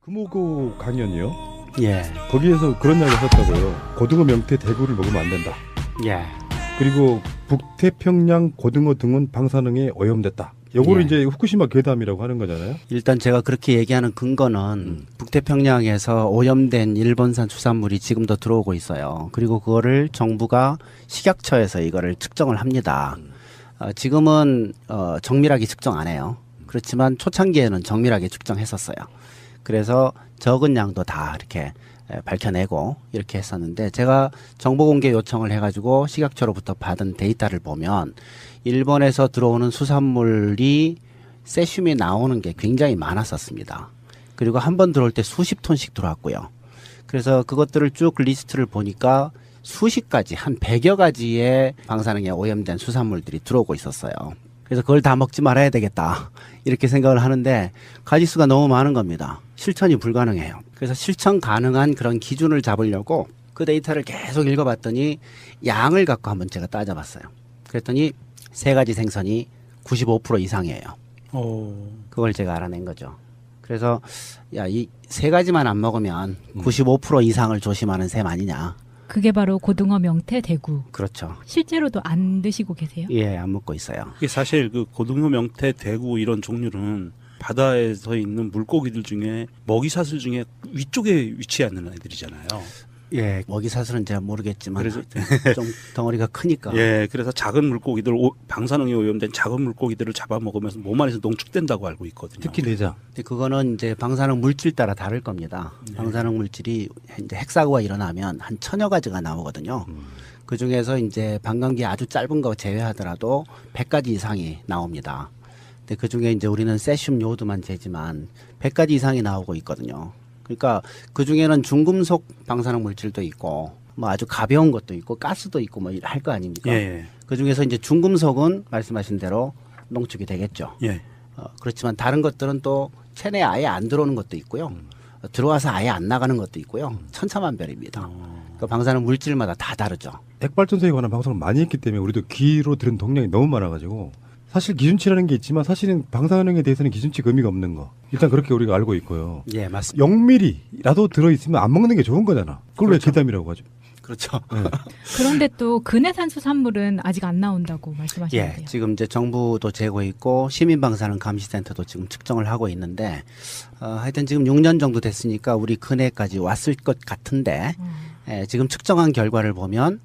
금호고 강연이요? 예, 거기에서 그런 이야기 했었다고요. 고등어, 명태, 대구를 먹으면 안 된다. 예. 그리고 북태평양 고등어 등은 방사능에 오염됐다. 요거를 예. 이제 후쿠시마 괴담이라고 하는 거잖아요. 일단 제가 그렇게 얘기하는 근거는 북태평양에서 오염된 일본산 수산물이 지금도 들어오고 있어요. 그리고 그거를 정부가 식약처에서 이거를 측정을 합니다. 지금은 정밀하게 측정 안 해요. 그렇지만 초창기에는 정밀하게 측정했었어요. 그래서 적은 양도 다 이렇게 밝혀내고 이렇게 했었는데, 제가 정보 공개 요청을 해가지고 식약처로부터 받은 데이터를 보면 일본에서 들어오는 수산물이 세슘이 나오는 게 굉장히 많았었습니다. 그리고 한 번 들어올 때 수십 톤씩 들어왔고요. 그래서 그것들을 쭉 리스트를 보니까 수십 가지, 한 100여 가지의 방사능에 오염된 수산물들이 들어오고 있었어요. 그래서 그걸 다 먹지 말아야 되겠다, 이렇게 생각을 하는데 가지수가 너무 많은 겁니다. 실천이 불가능해요. 그래서 실천 가능한 그런 기준을 잡으려고 그 데이터를 계속 읽어봤더니 양을 갖고 한번 제가 따져봤어요. 그랬더니 세 가지 생선이 95% 이상이에요. 그걸 제가 알아낸 거죠. 그래서 야, 이 세 가지만 안 먹으면 95% 이상을 조심하는 셈 아니냐. 그게 바로 고등어, 명태, 대구. 그렇죠. 실제로도 안 드시고 계세요? 예, 안 먹고 있어요. 이게 사실 그 고등어, 명태, 대구 이런 종류는 바다에서 있는 물고기들 중에 먹이사슬 중에 위쪽에 위치하는 애들이잖아요. 예, 먹이사슬은 제가 모르겠지만 그래서 좀 덩어리가 크니까. 예, 그래서 작은 물고기들, 방사능에 오염된 작은 물고기들을 잡아먹으면서 몸 안에서 농축된다고 알고 있거든요. 특히 내장. 근데 그거는 이제 방사능 물질 따라 다를 겁니다. 방사능 물질이 이제 핵사고가 일어나면 한 1000여 가지가 나오거든요. 그 중에서 이제 반감기 아주 짧은 거 제외하더라도 100가지 이상이 나옵니다. 근데 그 중에 이제 우리는 세슘 요오드만 재지만 100가지 이상이 나오고 있거든요. 그러니까 그 중에는 중금속 방사능 물질도 있고 뭐 아주 가벼운 것도 있고 가스도 있고 뭐 할 거 아닙니까? 예, 그 중에서 이제 중금속은 말씀하신 대로 농축이 되겠죠. 예. 그렇지만 다른 것들은 또 체내에 아예 안 들어오는 것도 있고요. 들어와서 아예 안 나가는 것도 있고요. 천차만별입니다. 그 방사능 물질마다 다 다르죠. 핵발전소에 관한 방송을 많이 했기 때문에 우리도 귀로 들은 동량이 너무 많아가지고 사실 기준치라는 게 있지만 사실은 방사능에 대해서는 기준치가 의미가 없는 거. 일단 그렇게 우리가 알고 있고요. 예, 맞습니다. 0mm라도 들어있으면 안 먹는 게 좋은 거잖아. 그걸 왜 괴담이라고 하죠? 그렇죠. 네. 그런데 또 근해산 수산물은 아직 안 나온다고 말씀하시는데요. 예, 지금 이제 정부도 재고 있고 시민방사능 감시센터도 지금 측정을 하고 있는데 하여튼 지금 6년 정도 됐으니까 우리 근해까지 왔을 것 같은데 지금 측정한 결과를 보면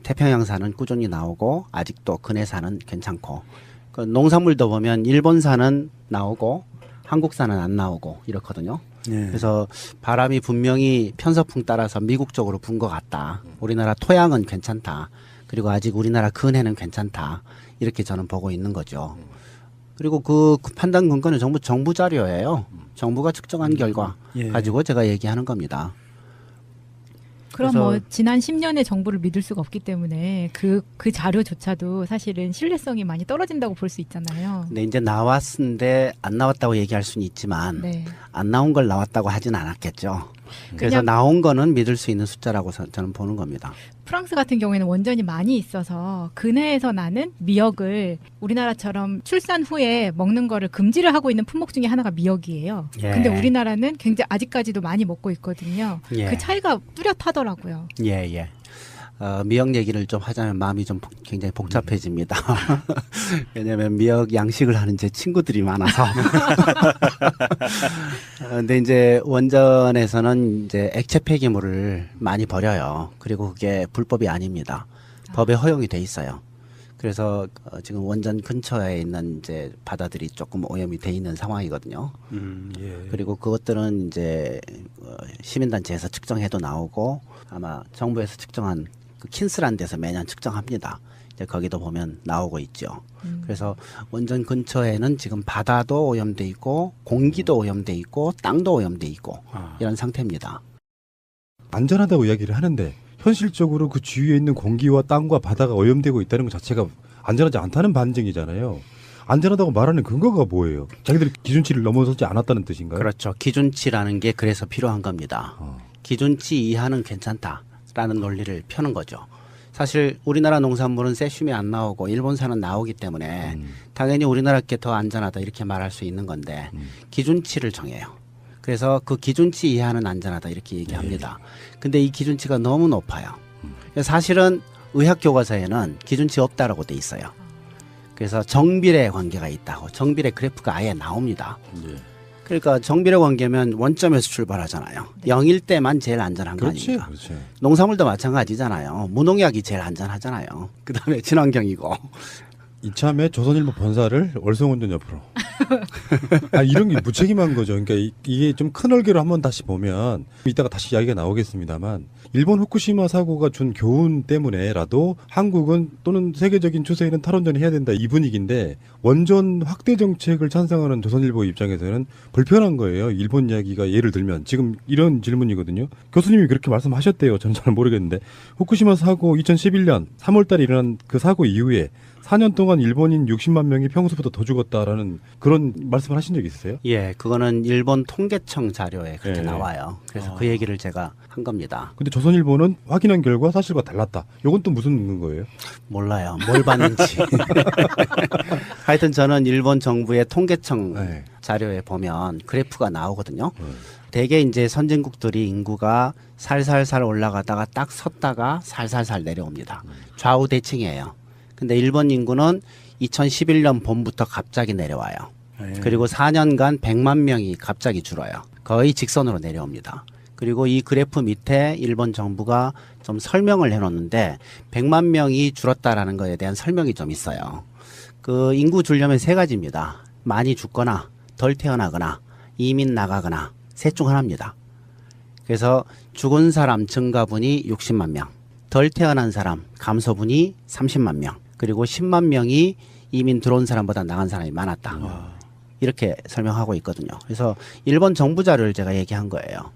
태평양산은 꾸준히 나오고 아직도 근해산은 괜찮고, 그 농산물도 보면 일본산은 나오고 한국산은 안 나오고 이렇거든요. 예. 그래서 바람이 분명히 편서풍 따라서 미국 쪽으로 분 것 같다. 우리나라 토양은 괜찮다. 그리고 아직 우리나라 근해는 괜찮다. 이렇게 저는 보고 있는 거죠. 그리고 그 판단 근거는 전부 정부 자료예요. 정부가 측정한 결과 예. 가지고 제가 얘기하는 겁니다. 그럼 그래서- 뭐 지난 10년의 정보를 믿을 수가 없기 때문에 그 자료조차도 사실은 신뢰성이 많이 떨어진다고 볼 수 있잖아요. 근데 이제 나왔는데 안 나왔다고 얘기할 수는 있지만 네. 안 나온 걸 나왔다고 하진 않았겠죠. 그래서 그냥- 나온 거는 믿을 수 있는 숫자라고 저는 보는 겁니다. 프랑스 같은 경우에는 원전이 많이 있어서 근해에서 나는 미역을 우리나라처럼 출산 후에 먹는 거를 금지를 하고 있는 품목 중에 하나가 미역이에요. 예. 근데 우리나라는 굉장히 아직까지도 많이 먹고 있거든요. 예. 그 차이가 뚜렷하더라고요. 예, 예. 미역 얘기를 좀 하자면 마음이 좀 굉장히 복잡해집니다. 왜냐하면 미역 양식을 하는 제 친구들이 많아서. 근데 이제 원전에서는 이제 액체 폐기물을 많이 버려요. 그리고 그게 불법이 아닙니다. 법에 허용이 돼 있어요. 그래서 지금 원전 근처에 있는 이제 바다들이 조금 오염이 돼 있는 상황이거든요. 예. 그리고 그것들은 이제 시민단체에서 측정해도 나오고 아마 정부에서 측정한 그 킨스라는 데서 매년 측정합니다. 이제 거기도 보면 나오고 있죠. 그래서 원전 근처에는 지금 바다도 오염돼 있고 공기도 오염돼 있고 땅도 오염돼 있고 이런 상태입니다. 안전하다고 이야기를 하는데 현실적으로 그 주위에 있는 공기와 땅과 바다가 오염되고 있다는 것 자체가 안전하지 않다는 반증이잖아요. 안전하다고 말하는 근거가 뭐예요? 자기들이 기준치를 넘어서지 않았다는 뜻인가요? 그렇죠. 기준치라는 게 그래서 필요한 겁니다. 기준치 이하는 괜찮다라는 논리를 펴는 거죠. 사실 우리나라 농산물은 세슘이 안 나오고 일본산은 나오기 때문에 당연히 우리나라 게 더 안전하다 이렇게 말할 수 있는 건데 기준치를 정해요. 그래서 그 기준치 이하는 안전하다 이렇게 얘기합니다. 근데 이 기준치가 너무 높아요. 사실은 의학 교과서에는 기준치 없다라고 돼 있어요. 그래서 정비례 관계가 있다고 정비례 그래프가 아예 나옵니다. 예. 그러니까 정비례 관계면 원점에서 출발하잖아요. 0일 때만 제일 안전한 거 그렇지, 아닙니까? 그렇지. 농산물도 마찬가지잖아요. 무농약이 제일 안전하잖아요. 그다음에 친환경이고. 이참에 조선일보 본사를 월성원전 옆으로. 이런 게 무책임한 거죠. 그러니까 이게 좀 큰 얼개로 한번 다시 보면 이따가 다시 이야기가 나오겠습니다만 일본 후쿠시마 사고가 준 교훈 때문에라도 한국은 또는 세계적인 추세에는 탈원전을 해야 된다 이 분위기인데 원전 확대 정책을 찬성하는 조선일보 입장에서는 불편한 거예요. 일본 이야기가 예를 들면 지금 이런 질문이거든요. 교수님이 그렇게 말씀하셨대요. 저는 잘 모르겠는데 후쿠시마 사고 2011년 3월 달에 일어난 그 사고 이후에 4년 동안 일본인 60만 명이 평소보다 더 죽었다라는 그런 말씀을 하신 적 있으세요? 예, 그거는 일본 통계청 자료에 그렇게 예. 나와요. 그래서 그 얘기를 제가 한 겁니다. 근데 조선일보는 확인한 결과 사실과 달랐다. 이건 또 무슨 근거예요? 몰라요. 뭘 봤는지. 하여튼 저는 일본 정부의 통계청 네. 자료에 보면 그래프가 나오거든요. 대개 이제 선진국들이 인구가 살살살 올라가다가 딱 섰다가 살살살 내려옵니다. 좌우 대칭이에요. 근데 일본 인구는 2011년 봄부터 갑자기 내려와요. 그리고 4년간 100만 명이 갑자기 줄어요. 거의 직선으로 내려옵니다. 그리고 이 그래프 밑에 일본 정부가 좀 설명을 해놓는데 100만 명이 줄었다라는 것에 대한 설명이 좀 있어요. 그 인구 줄려면 세 가지입니다. 많이 죽거나 덜 태어나거나 이민 나가거나 셋 중 하나입니다. 그래서 죽은 사람 증가분이 60만 명, 덜 태어난 사람 감소분이 30만 명, 그리고 10만 명이 이민 들어온 사람보다 나간 사람이 많았다. 이렇게 설명하고 있거든요. 그래서 일본 정부 자료를 제가 얘기한 거예요.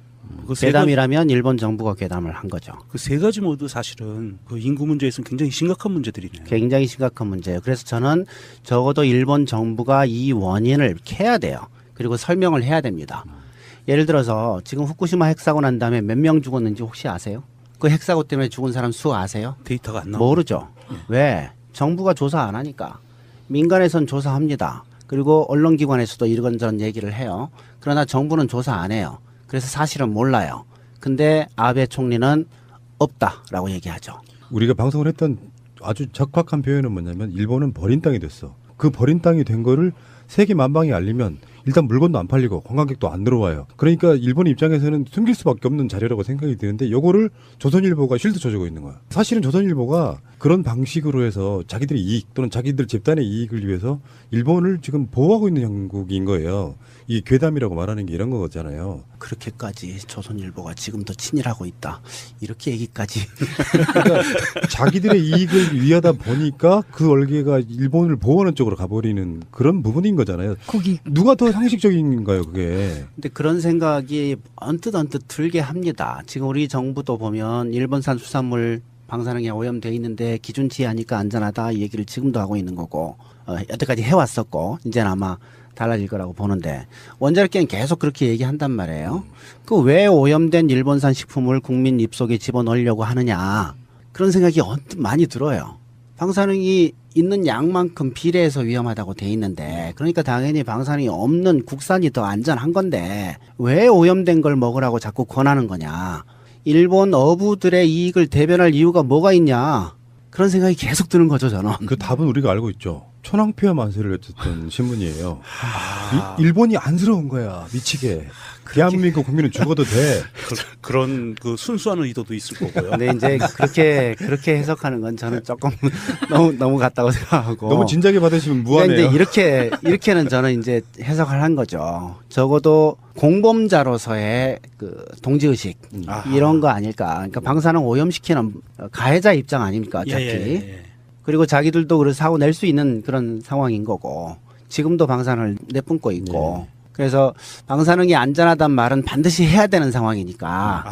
괴담이라면 일본 정부가 괴담을 한 거죠. 그 세 가지 모두 사실은 그 인구 문제에서는 굉장히 심각한 문제들이네요. 굉장히 심각한 문제예요. 그래서 저는 적어도 일본 정부가 이 원인을 캐야 돼요. 그리고 설명을 해야 됩니다. 예를 들어서 지금 후쿠시마 핵사고 난 다음에 몇 명 죽었는지 혹시 아세요? 그 핵사고 때문에 죽은 사람 수 아세요? 데이터가 안 나오고. 모르죠. 왜? 정부가 조사 안 하니까. 민간에선 조사합니다. 그리고 언론기관에서도 이런저런 얘기를 해요. 그러나 정부는 조사 안 해요. 그래서 사실은 몰라요. 근데 아베 총리는 없다라고 얘기하죠. 우리가 방송을 했던 아주 적확한 표현은 뭐냐면 일본은 버린 땅이 됐어. 그 버린 땅이 된 거를 세계 만방에 알리면 일단 물건도 안 팔리고 관광객도 안 들어와요. 그러니까 일본 입장에서는 숨길 수밖에 없는 자료라고 생각이 드는데 요거를 조선일보가 쉴드 쳐주고 있는 거야. 사실은 조선일보가 그런 방식으로 해서 자기들의 이익 또는 자기들 집단의 이익을 위해서 일본을 지금 보호하고 있는 형국인 거예요. 이 괴담이라고 말하는 게 이런 거잖아요. 그렇게까지 조선일보가 지금도 친일하고 있다. 이렇게 얘기까지. 그러니까 자기들의 이익을 위하다 보니까 그 얼개가 일본을 보호하는 쪽으로 가버리는 그런 부분인 거잖아요. 거기 누가 더 상식적인가요, 그게? 근데 그런 생각이 언뜻 들게 합니다. 지금 우리 정부도 보면 일본산 수산물 방사능에 오염돼 있는데 기준치 하니까 안전하다 이 얘기를 지금도 하고 있는 거고 여태까지 해왔었고 이제는 아마 달라질 거라고 보는데 원자력계는 계속 그렇게 얘기한단 말이에요. 그 왜 오염된 일본산 식품을 국민 입속에 집어넣으려고 하느냐 그런 생각이 언뜻 많이 들어요. 방사능이 있는 양만큼 비례해서 위험하다고 돼 있는데 그러니까 당연히 방사능이 없는 국산이 더 안전한 건데 왜 오염된 걸 먹으라고 자꾸 권하는 거냐. 일본 어부들의 이익을 대변할 이유가 뭐가 있냐. 그런 생각이 계속 드는 거죠, 저는. 그 답은 우리가 알고 있죠. 천황폐하 만세를 했던 신문이에요. 일본이 안쓰러운 거야, 미치게. 대한민국 국민은 죽어도 돼. 그런 그 순수한 의도도 있을 거고요. 근데 이제 그렇게 해석하는 건 저는 조금 너무 같다고 생각하고. 너무 진작에 받으시면 무한해요. 근데 이렇게는 저는 이제 해석을 한 거죠. 적어도 공범자로서의 그 동지의식 이런 거 아닐까. 그러니까 방사능 오염시키는 가해자 입장 아닙니까, 어차피. 예. 그리고 자기들도 그래서 사고 낼 수 있는 그런 상황인 거고 지금도 방사능을 내뿜고 있고 그래서 방사능이 안전하단 말은 반드시 해야 되는 상황이니까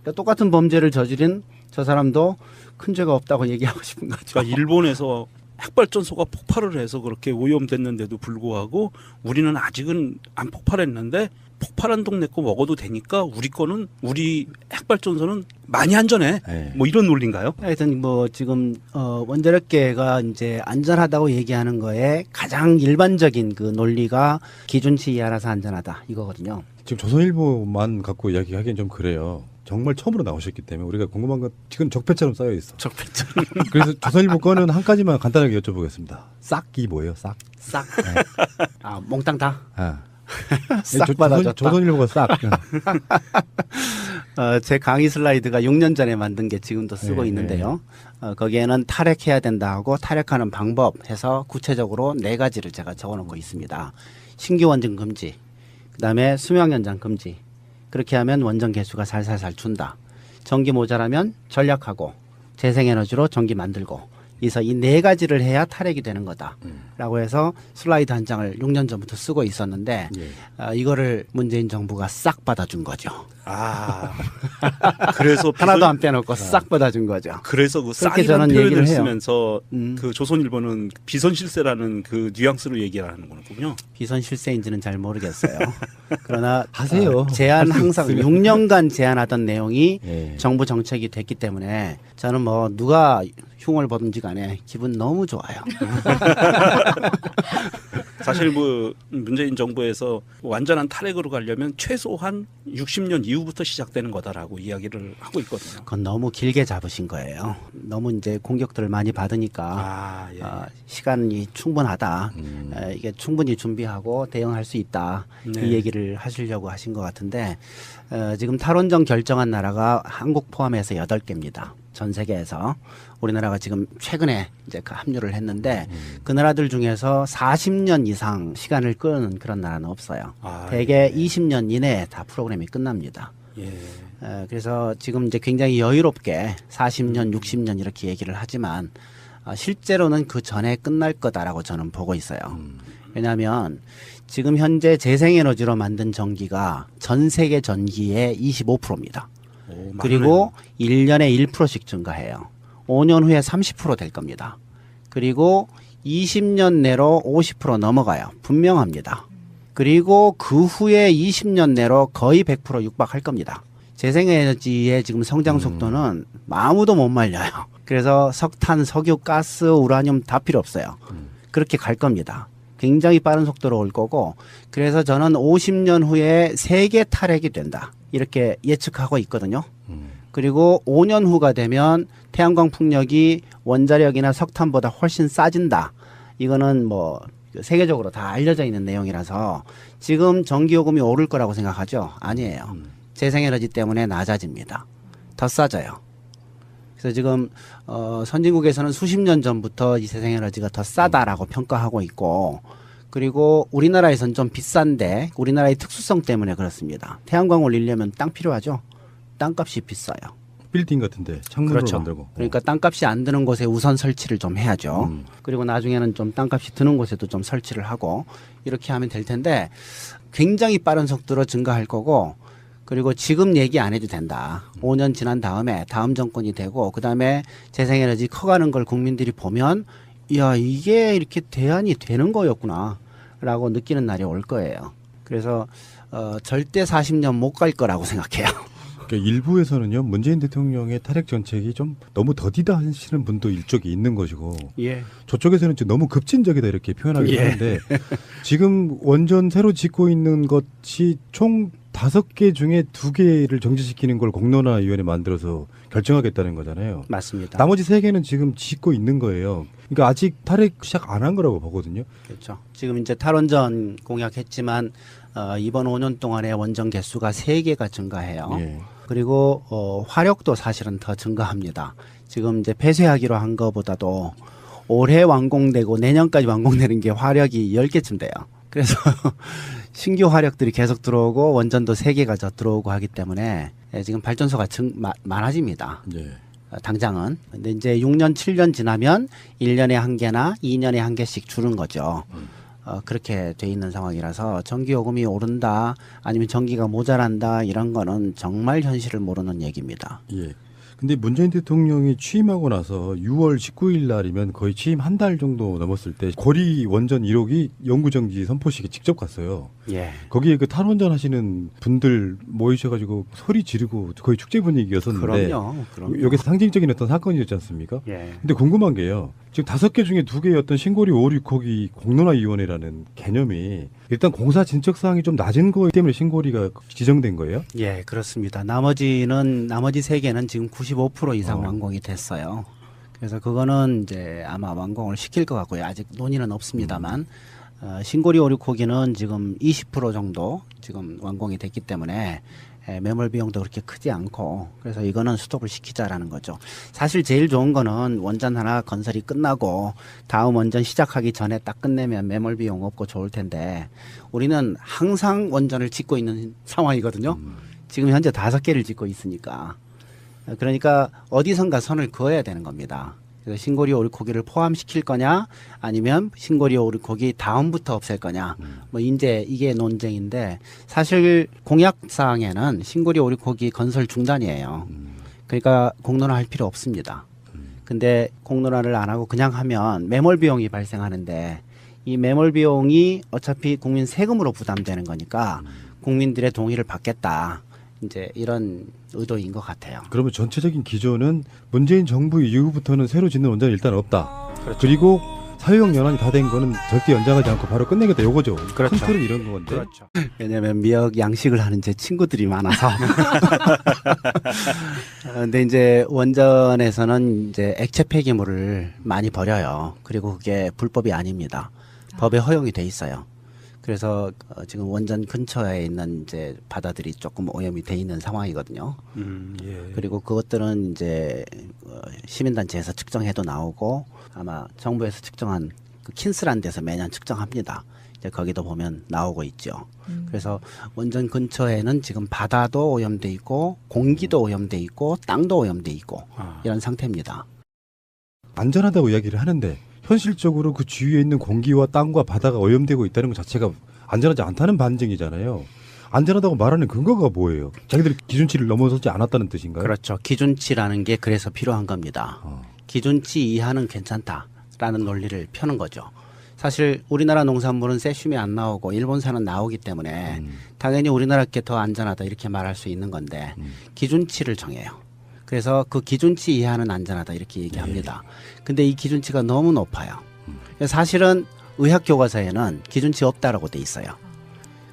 그러니까 똑같은 범죄를 저지른 저 사람도 큰 죄가 없다고 얘기하고 싶은 거죠. 그러니까 일본에서 핵발전소가 폭발을 해서 그렇게 오염됐는데도 불구하고 우리는 아직은 안 폭발했는데 폭발한 동네 거 먹어도 되니까 우리 거는 우리 핵발전소는 많이 안전해. 네. 뭐 이런 논리인가요? 하여튼 뭐 지금 원자력계가 이제 안전하다고 얘기하는 거에 가장 일반적인 그 논리가 기준치 이하라서 안전하다 이거거든요. 지금 조선일보만 갖고 이야기하기엔 좀 그래요. 정말 처음으로 나오셨기 때문에 우리가 궁금한 건 지금 적폐처럼 쌓여 있어. 적폐처럼 그래서 조선일보 거는 한 가지만 간단하게 여쭤보겠습니다. 싹이 뭐예요? 싹. 싹. 아 몽땅 다. 아. 싹 받아줬다. 조선일보가 싹. 제 강의 슬라이드가 6년 전에 만든 게 지금도 쓰고 네, 있는데요. 거기에는 탈핵해야 된다 하고 탈핵하는 방법 해서 구체적으로 4가지를 제가 적어놓고 있습니다. 신규 원전 금지, 그다음에 수명 연장 금지. 그렇게 하면 원전 개수가 살살살 준다. 전기 모자라면 전략하고 재생에너지로 전기 만들고. 그래서 이 4가지를 해야 탈핵이 되는 거다라고 해서 슬라이드 한 장을 6년 전부터 쓰고 있었는데 예. 이거를 문재인 정부가 싹 받아준 거죠. 아, 그래서 하나도 안 빼놓고 싹 받아준 거죠. 그래서 그 그렇게 싹이라는 저는 표현을 얘기를 해요. 쓰면서 음. 그 조선일보는 비선실세라는 그 뉘앙스로 얘기를 하는 거군요. 비선 실세인지는 잘 모르겠어요. 그러나 하세요. 제안 할수 항상 있으면. 6년간 제안하던 내용이 예. 정부 정책이 됐기 때문에 저는 뭐 누가 흉을 보든지 간에 기분 너무 좋아요. 사실 뭐 문재인 정부에서 완전한 탈핵으로 가려면 최소한 60년 이후부터 시작되는 거다라고 이야기를 하고 있거든요. 그건 너무 길게 잡으신 거예요. 너무 이제 공격들을 많이 받으니까 아, 예. 시간이 충분하다. 이게 충분히 준비하고 대응할 수 있다. 네. 이 얘기를 하시려고 하신 것 같은데 지금 탈원전 결정한 나라가 한국 포함해서 8개입니다. 전 세계에서 우리나라가 지금 최근에 이제 합류를 했는데 그 나라들 중에서 40년 이상 시간을 끄는 그런 나라는 없어요. 아, 대개 예. 20년 이내에 다 프로그램이 끝납니다. 예. 그래서 지금 이제 굉장히 여유롭게 40년, 60년 이렇게 얘기를 하지만 실제로는 그 전에 끝날 거다라고 저는 보고 있어요. 왜냐하면 지금 현재 재생에너지로 만든 전기가 전 세계 전기의 25%입니다. 오, 그리고 1년에 1%씩 증가해요. 5년 후에 30% 될 겁니다. 그리고 20년 내로 50% 넘어가요. 분명합니다. 그리고 그 후에 20년 내로 거의 100% 육박할 겁니다. 재생에너지의 지금 성장 속도는 아무도 못 말려요. 그래서 석탄, 석유, 가스, 우라늄 다 필요 없어요. 그렇게 갈 겁니다. 굉장히 빠른 속도로 올 거고 그래서 저는 50년 후에 세계 탈핵이 된다. 이렇게 예측하고 있거든요. 그리고 5년 후가 되면 태양광 풍력이 원자력이나 석탄보다 훨씬 싸진다. 이거는 뭐 세계적으로 다 알려져 있는 내용이라서 지금 전기요금이 오를 거라고 생각하죠? 아니에요. 재생에너지 때문에 낮아집니다. 더 싸져요. 그래서 지금 선진국에서는 수십 년 전부터 이 재생에너지가 더 싸다라고 평가하고 있고 그리고 우리나라에서는 좀 비싼데 우리나라의 특수성 때문에 그렇습니다. 태양광 올리려면 땅 필요하죠. 땅값이 비싸요. 빌딩 같은데 창문으로 그렇죠. 만들고. 그러니까 땅값이 안 드는 곳에 우선 설치를 좀 해야죠. 그리고 나중에는 좀 땅값이 드는 곳에도 좀 설치를 하고 이렇게 하면 될 텐데 굉장히 빠른 속도로 증가할 거고 그리고 지금 얘기 안 해도 된다. 5년 지난 다음에 다음 정권이 되고 그다음에 재생에너지 커가는 걸 국민들이 보면 야 이게 이렇게 대안이 되는 거였구나 라고 느끼는 날이 올 거예요. 그래서 절대 40년 못 갈 거라고 생각해요. 그러니까 일부에서는요 문재인 대통령의 탈핵 정책이 좀 너무 더디다 하시는 분도 일쪽이 있는 것이고 예. 저쪽에서는 좀 너무 급진적이다 이렇게 표현하기도 하는데 지금 원전 새로 짓고 있는 것이 총 5개 중에 2개를 정지시키는 걸 공론화위원회 만들어서 결정하겠다는 거잖아요. 맞습니다. 나머지 3개는 지금 짓고 있는 거예요. 그러니까 아직 탈핵 시작 안 한 거라고 보거든요. 그렇죠. 지금 이제 탈원전 공약했지만 이번 5년 동안에 원전 개수가 3개가 증가해요. 예. 그리고 화력도 사실은 더 증가합니다. 지금 이제 폐쇄하기로 한 거보다도 올해 완공되고 내년까지 완공되는 게 화력이 10개쯤 돼요. 그래서 신규 화력들이 계속 들어오고 원전도 3개가 더 들어오고 하기 때문에 지금 발전소가 많아집니다. 예. 당장은. 근데 이제 6년, 7년 지나면 1년에 1개나 2년에 1개씩 줄은 거죠. 그렇게 돼 있는 상황이라서 전기요금이 오른다 아니면 전기가 모자란다 이런 거는 정말 현실을 모르는 얘기입니다. 예. 근데 문재인 대통령이 취임하고 나서 6월 19일 날이면 거의 취임 한 달 정도 넘었을 때 거리 원전 1호기 영구정지 선포식에 직접 갔어요. 예. 거기에 그 탈원전 하시는 분들 모이셔가지고 소리 지르고 거의 축제 분위기였었는데 그럼요. 여기서 상징적인 어떤 사건이었지 않습니까? 예. 근데 궁금한 게요. 지금 5개 중에 2개의 어떤 신고리 5,6호기 공론화위원회라는 개념이 일단 공사 진척 사항이 좀 낮은 거 때문에 신고리가 지정된 거예요? 예, 그렇습니다. 나머지 3개는 지금 95% 이상 완공이 됐어요. 그래서 그거는 이제 아마 완공을 시킬 것 같고요. 아직 논의는 없습니다만 신고리 5,6호기는 지금 20% 정도 지금 완공이 됐기 때문에 매몰 비용도 그렇게 크지 않고 그래서 이거는 스톱을 시키자라는 거죠. 사실 제일 좋은 거는 원전 하나 건설이 끝나고 다음 원전 시작하기 전에 딱 끝내면 매몰 비용 없고 좋을 텐데 우리는 항상 원전을 짓고 있는 상황이거든요. 지금 현재 5개를 짓고 있으니까. 그러니까 어디선가 선을 그어야 되는 겁니다. 그래서 신고리 5,6호기를 포함시킬 거냐 아니면 신고리 5,6호기 다음부터 없앨 거냐 뭐 이제 이게 논쟁인데 사실 공약사항에는 신고리 5,6호기 건설 중단이에요. 그러니까 공론화할 필요 없습니다. 근데 공론화를 안 하고 그냥 하면 매몰 비용이 발생하는데 이 매몰 비용이 어차피 국민 세금으로 부담되는 거니까 국민들의 동의를 받겠다. 이제 이런 의도인 것 같아요. 그러면 전체적인 기조는 문재인 정부 이후부터는 새로 짓는 원전이 일단 없다. 그리고 사회적 연한이 다 된 거는 절대 연장하지 않고 바로 끝내겠다. 요거죠. 그렇죠. 큰 틀은 이런 건데. 그렇죠. 왜냐하면 미역 양식을 하는 제 친구들이 많아서. 근데 이제 원전에서는 이제 액체 폐기물을 많이 버려요. 그리고 그게 불법이 아닙니다. 법에 허용이 돼 있어요. 그래서 지금 원전 근처에 있는 이제 바다들이 조금 오염이 돼 있는 상황이거든요. 예. 그리고 그것들은 이제 시민단체에서 측정해도 나오고 아마 정부에서 측정한 그 킨스라는 데서 매년 측정합니다. 이제 거기도 보면 나오고 있죠. 그래서 원전 근처에는 지금 바다도 오염돼 있고 공기도 오염돼 있고 땅도 오염돼 있고 이런 상태입니다. 안전하다고 이야기를 하는데 현실적으로 그 주위에 있는 공기와 땅과 바다가 오염되고 있다는 것 자체가 안전하지 않다는 반증이잖아요. 안전하다고 말하는 근거가 뭐예요? 자기들이 기준치를 넘어서지 않았다는 뜻인가요? 그렇죠. 기준치라는 게 그래서 필요한 겁니다. 기준치 이하는 괜찮다라는 논리를 펴는 거죠. 사실 우리나라 농산물은 세슘이 안 나오고 일본산은 나오기 때문에 당연히 우리나라 게 더 안전하다 이렇게 말할 수 있는 건데 기준치를 정해요. 그래서 그 기준치 이하는 안전하다 이렇게 얘기합니다. 근데 이 기준치가 너무 높아요. 사실은 의학 교과서에는 기준치 없다라고 돼 있어요.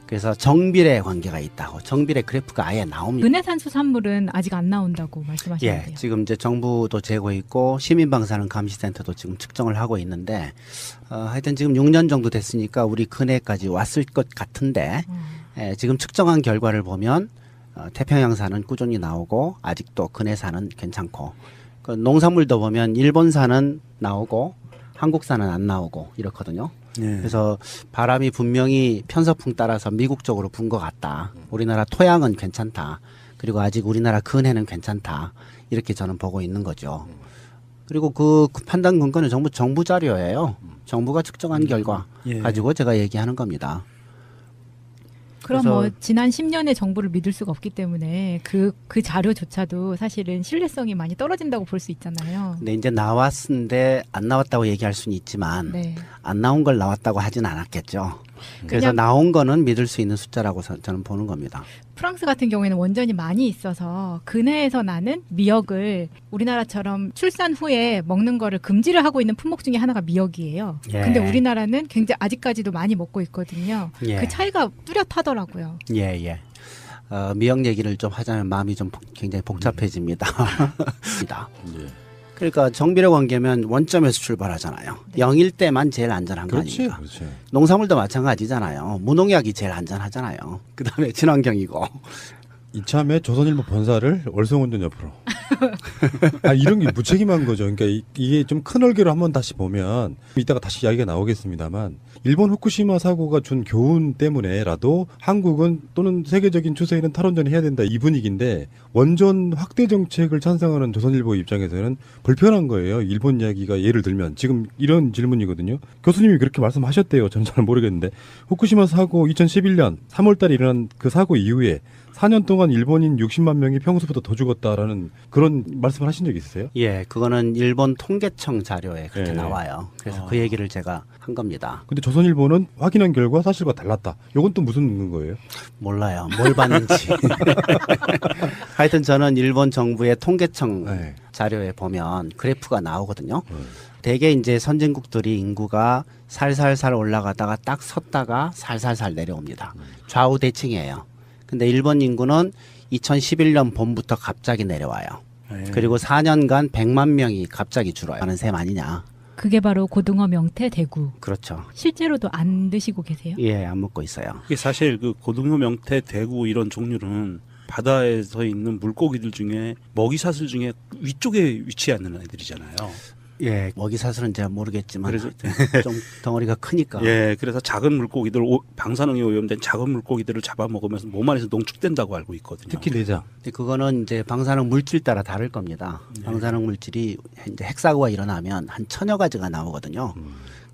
그래서 정비례 관계가 있다고 정비례 그래프가 아예 나옵니다. 은해산 수산물은 아직 안 나온다고 말씀하시는데요. 예, 지금 이제 정부도 재고 있고 시민방사능 감시센터도 지금 측정을 하고 있는데 하여튼 지금 6년 정도 됐으니까 우리 근해까지 왔을 것 같은데 지금 측정한 결과를 보면 태평양산은 꾸준히 나오고 아직도 근해산은 괜찮고 그 농산물도 보면 일본산은 나오고 한국산은 안 나오고 이렇거든요. 예. 그래서 바람이 분명히 편서풍 따라서 미국 쪽으로 분 것 같다. 우리나라 토양은 괜찮다. 그리고 아직 우리나라 근해는 괜찮다. 이렇게 저는 보고 있는 거죠. 그리고 그 판단 근거는 전부 정부 자료예요. 정부가 측정한 결과 예. 가지고 제가 얘기하는 겁니다. 그럼 그래서- 뭐 지난 10년의 정부를 믿을 수가 없기 때문에 그 자료조차도 사실은 신뢰성이 많이 떨어진다고 볼 수 있잖아요. 근데 이제 나왔는데 안 나왔다고 얘기할 수는 있지만 네. 안 나온 걸 나왔다고 하진 않았겠죠. 그래서 그냥- 나온 거는 믿을 수 있는 숫자라고 저는 보는 겁니다. 프랑스 같은 경우에는 원전이 많이 있어서 근해에서 나는 미역을 우리나라처럼 출산 후에 먹는 거를 금지를 하고 있는 품목 중에 하나가 미역이에요. 예. 근데 우리나라는 굉장히 아직까지도 많이 먹고 있거든요. 예. 그 차이가 뚜렷하더라고요. 예. 미역 얘기를 좀 하자면 마음이 좀 굉장히 복잡해집니다. 그러니까 정비례 관계면 원점에서 출발하잖아요. 0일 때만 제일 안전한 거 그렇지. 아닙니까? 그렇지. 농산물도 마찬가지잖아요. 무농약이 제일 안전하잖아요. 그다음에 친환경이고. 이참에 조선일보 본사를 월성원전 옆으로. 이런 게 무책임한 거죠. 그러니까 이게 좀 큰 얼개로 한번 다시 보면 이따가 다시 이야기가 나오겠습니다만 일본 후쿠시마 사고가 준 교훈 때문에라도 한국은 또는 세계적인 추세에는 탈원전을 해야 된다 이 분위기인데 원전 확대 정책을 찬성하는 조선일보 입장에서는 불편한 거예요. 일본 이야기가 예를 들면 지금 이런 질문이거든요. 교수님이 그렇게 말씀하셨대요. 저는 잘 모르겠는데 후쿠시마 사고 2011년 3월 달에 일어난 그 사고 이후에 4년 동안 일본인 60만 명이 평소보다 더 죽었다라는 그런 말씀을 하신 적 있으세요? 예, 그거는 일본 통계청 자료에 그렇게 예. 나와요. 그래서 그 얘기를 제가 한 겁니다. 근데 조선일보는 확인한 결과 사실과 달랐다. 이건 또 무슨 근거예요? 몰라요. 뭘 봤는지. 하여튼 저는 일본 정부의 통계청 네. 자료에 보면 그래프가 나오거든요. 대개 이제 선진국들이 인구가 살살살 올라가다가 딱 섰다가 살살살 내려옵니다. 좌우 대칭이에요. 근데 일본 인구는 2011년 봄부터 갑자기 내려와요. 예. 그리고 4년간 100만 명이 갑자기 줄어요. 하는 셈 아니냐. 그게 바로 고등어 명태 대구. 그렇죠. 실제로도 안 드시고 계세요? 예, 안 먹고 있어요. 이게 사실 그 고등어, 명태, 대구 이런 종류는 바다에서 있는 물고기들 중에 먹이사슬 중에 위쪽에 위치하는 애들이잖아요. 예, 먹이사슬은 제가 모르겠지만 그래서 좀 덩어리가 크니까. 예, 그래서 작은 물고기들, 방사능에 오염된 작은 물고기들을 잡아먹으면서 몸 안에서 농축된다고 알고 있거든요. 특히 내장. 근데 그거는 이제 방사능 물질 따라 다를 겁니다. 방사능 물질이 이제 핵사고가 일어나면 한 1000여 가지가 나오거든요.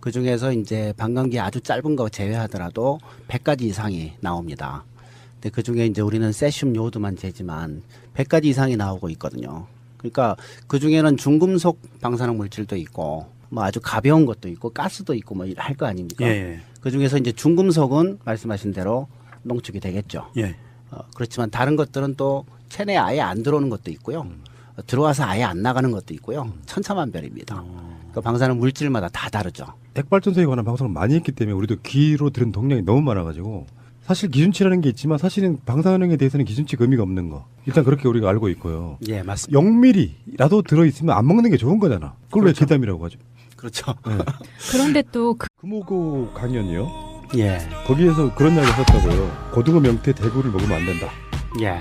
그 중에서 이제 방광기 아주 짧은 거 제외하더라도 100가지 이상이 나옵니다. 근데 그 중에 이제 우리는 세슘 요오드만 재지만 100가지 이상이 나오고 있거든요. 그러니까 그 중에는 중금속 방사능 물질도 있고 뭐 아주 가벼운 것도 있고 가스도 있고 뭐 할 거 아닙니까? 예, 그 중에서 이제 중금속은 말씀하신 대로 농축이 되겠죠. 예. 그렇지만 다른 것들은 또 체내에 아예 안 들어오는 것도 있고요. 들어와서 아예 안 나가는 것도 있고요. 천차만별입니다. 그러니까 방사능 물질마다 다 다르죠. 핵발전소에 관한 방송을 많이 했기 때문에 우리도 귀로 들은 동량이 너무 많아가지고 사실 기준치라는 게 있지만 사실은 방사능에 대해서는 기준치가 의미가 없는 거. 일단 그렇게 우리가 알고 있고요. 예, 맞습니다. 0mm라도 들어있으면 안 먹는 게 좋은 거잖아. 그걸 왜 괴담이라고 하죠? 그렇죠. 네. 그런데 또 금호고 강연이요. 예, 거기에서 그런 이야기 했었다고요. 고등어, 명태, 대구를 먹으면 안 된다. 예.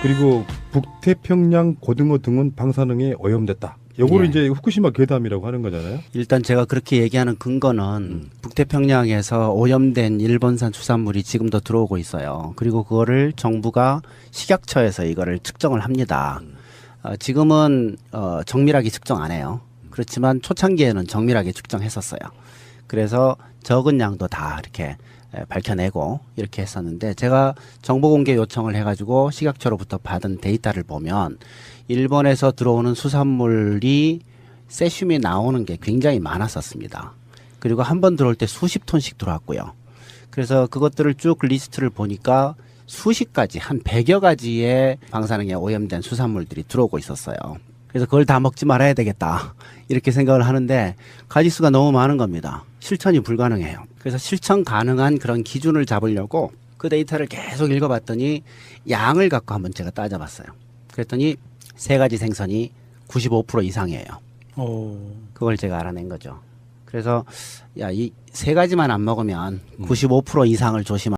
그리고 북태평양 고등어 등은 방사능에 오염됐다. 요거를 예. 이제 후쿠시마 괴담이라고 하는 거잖아요. 일단 제가 그렇게 얘기하는 근거는 북태평양에서 오염된 일본산 수산물이 지금도 들어오고 있어요. 그리고 그거를 정부가 식약처에서 이거를 측정을 합니다. 지금은 정밀하게 측정 안 해요. 그렇지만 초창기에는 정밀하게 측정했었어요. 그래서 적은 양도 다 이렇게 밝혀내고 이렇게 했었는데 제가 정보 공개 요청을 해가지고 식약처로부터 받은 데이터를 보면 일본에서 들어오는 수산물이 세슘이 나오는 게 굉장히 많았었습니다. 그리고 한 번 들어올 때 수십 톤씩 들어왔고요. 그래서 그것들을 쭉 리스트를 보니까 수십 가지, 한 100여 가지의 방사능에 오염된 수산물들이 들어오고 있었어요. 그래서 그걸 다 먹지 말아야 되겠다. 이렇게 생각을 하는데 가지수가 너무 많은 겁니다. 실천이 불가능해요. 그래서 실천 가능한 그런 기준을 잡으려고 그 데이터를 계속 읽어봤더니 양을 갖고 한번 제가 따져봤어요. 그랬더니 세 가지 생선이 95% 이상이에요. 그걸 제가 알아낸 거죠. 그래서 야, 이 세 가지만 안 먹으면 95% 이상을 조심하